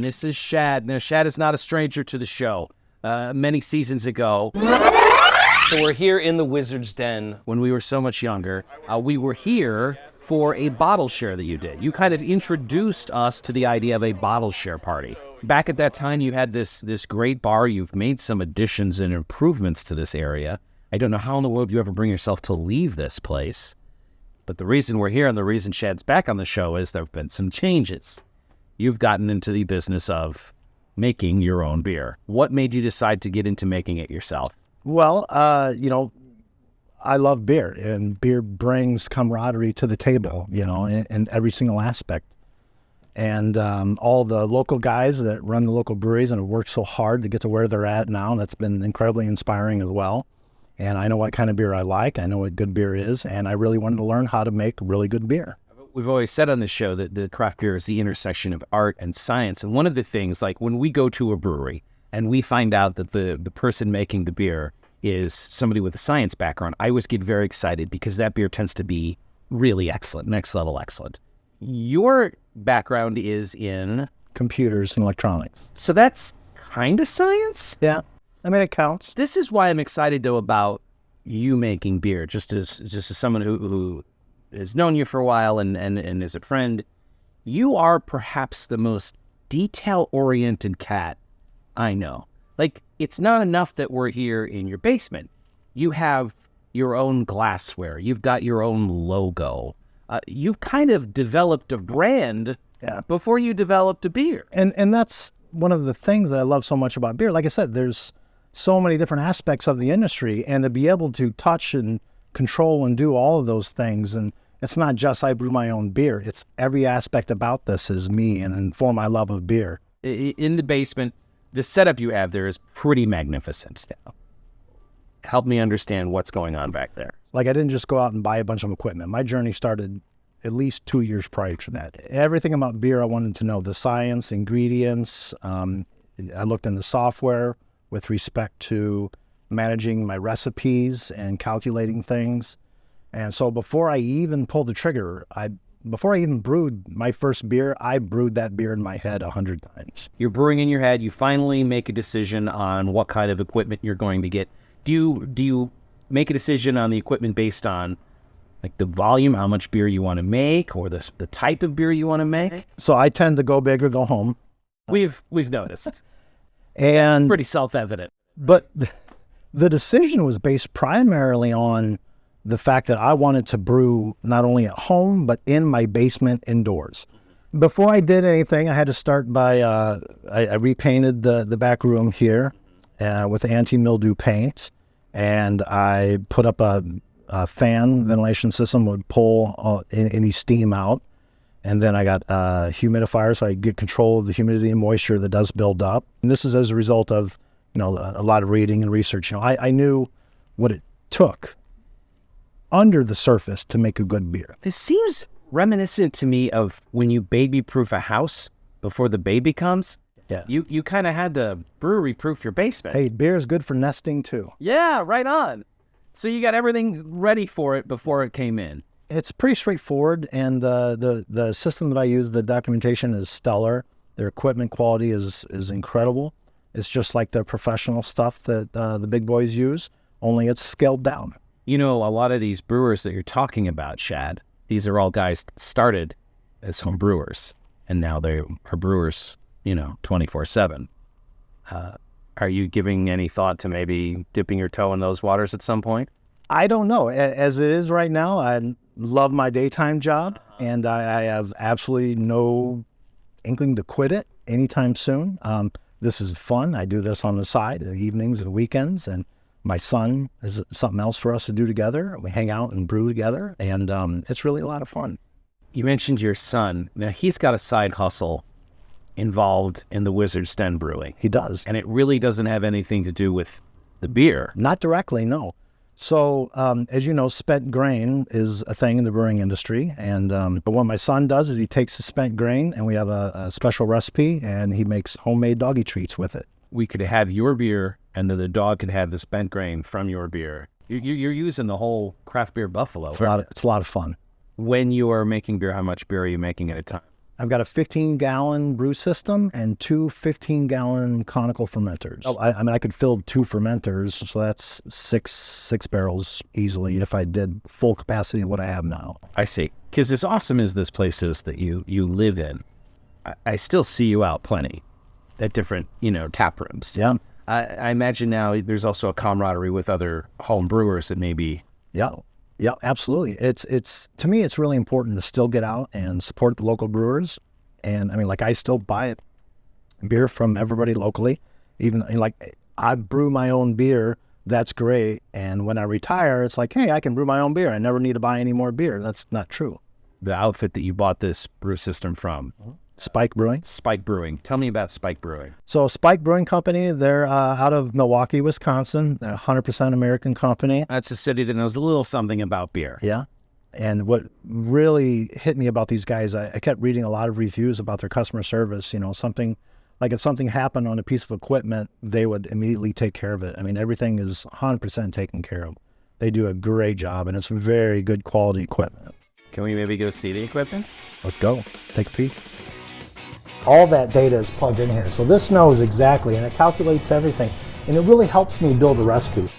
this is Shad. Now, Shad is not a stranger to the show. Many seasons ago, so we're here in the Wizard's Den when we were so much younger. We were here for a bottle share that you did. You kind of introduced us to the idea of a bottle share party. Back at that time, you had this great bar. You've made some additions and improvements to this area. I don't know how in the world you ever bring yourself to leave this place. But the reason we're here and the reason Shad's back on the show is there have been some changes. You've gotten into the business of making your own beer. What made you decide to get into making it yourself? Well, I love beer, and beer brings camaraderie to the table, in every single aspect. And all the local guys that run the local breweries and have worked so hard to get to where they're at now, that's been incredibly inspiring as well. And I know what kind of beer I like. I know what good beer is, and I really wanted to learn how to make really good beer. We've always said on this show that the craft beer is the intersection of art and science. And one of the things, like when we go to a brewery and we find out that the person making the beer is somebody with a science background, I always get very excited because that beer tends to be really excellent, next level excellent. Your background is in computers and electronics. So that's kind of science? Yeah. I mean, it counts. This is why I'm excited, though, about you making beer, just as someone who has known you for a while and is a friend. You are perhaps the most detail-oriented cat I know. Like, it's not enough that we're here in your basement. You have your own glassware. You've got your own logo. You've kind of developed a brand before you developed a beer. And that's one of the things that I love so much about beer. Like I said, there's so many different aspects of the industry, and to be able to touch and control and do all of those things. And it's not just I brew my own beer. It's every aspect about this is me and for my love of beer. In the basement, the setup you have there is pretty magnificent. Help me understand what's going on back there. Like, I didn't just go out and buy a bunch of equipment. My journey started at least 2 years prior to that. Everything about beer I wanted to know, the science, ingredients. I looked into software with respect to managing my recipes and calculating things. And so before I even pulled the trigger, before I even brewed my first beer, I brewed that beer in my head 100 times. You're brewing in your head. You finally make a decision on what kind of equipment you're going to get. Do you make a decision on the equipment based on like the volume, how much beer you want to make, or the type of beer you want to make? So I tend to go big or go home. We've noticed. And it's pretty self-evident. But the decision was based primarily on the fact that I wanted to brew not only at home, but in my basement indoors. Before I did anything, I had to start by, I repainted the back room here with anti-mildew paint, and I put up a fan ventilation system would pull any steam out. And then I got a humidifier so I get control of the humidity and moisture that does build up. And this is as a result of, a lot of reading and research. I knew what it took under the surface to make a good beer. This seems reminiscent to me of when you baby-proof a house before the baby comes. Yeah. You kind of had to brewery-proof your basement. Hey, beer is good for nesting too. Yeah, right on. So you got everything ready for it before it came in. It's pretty straightforward, and the system that I use, the documentation is stellar. Their equipment quality is incredible. It's just like the professional stuff that the big boys use, only it's scaled down. A lot of these brewers that you're talking about, Shad, these are all guys that started as home brewers, and now they are brewers, 24/7. Are you giving any thought to maybe dipping your toe in those waters at some point? I don't know. As it is right now, I love my daytime job, and I have absolutely no inkling to quit it anytime soon. This is fun. I do this on the side, the evenings and weekends, and my son is something else for us to do together. We hang out and brew together, and it's really a lot of fun. You mentioned your son. Now, he's got a side hustle involved in the Wizard's Den brewing. He does. And it really doesn't have anything to do with the beer. Not directly, no. So, as you know, spent grain is a thing in the brewing industry. And but what my son does is he takes the spent grain, and we have a special recipe, and he makes homemade doggy treats with it. We could have your beer, and then the dog could have the spent grain from your beer. You're using the whole craft beer buffalo. It's a lot of fun. When you are making beer, how much beer are you making at a time? I've got a 15-gallon brew system and two 15-gallon conical fermenters. Oh, I mean, I could fill 2 fermenters, so that's six barrels easily if I did full capacity of what I have now. I see. Because as awesome as this place is that you live in, I still see you out plenty at different, tap rooms. Yeah. I imagine now there's also a camaraderie with other home brewers that maybe. Yeah, absolutely. It's to me, it's really important to still get out and support the local brewers. And I mean, like, I still buy beer from everybody locally. Even like, I brew my own beer. That's great. And when I retire, it's like, hey, I can brew my own beer. I never need to buy any more beer. That's not true. The outfit that you bought this brew system from. Spike Brewing. Spike Brewing. Tell me about Spike Brewing. So Spike Brewing Company, they're out of Milwaukee, Wisconsin. They're a 100% American company. That's a city that knows a little something about beer. Yeah. And what really hit me about these guys, I kept reading a lot of reviews about their customer service. Something like, if something happened on a piece of equipment, they would immediately take care of it. I mean, everything is 100% taken care of. They do a great job, and it's very good quality equipment. Can we maybe go see the equipment? Let's go. Take a peek. All that data is plugged in here. So this knows exactly, and it calculates everything. And it really helps me build a recipe.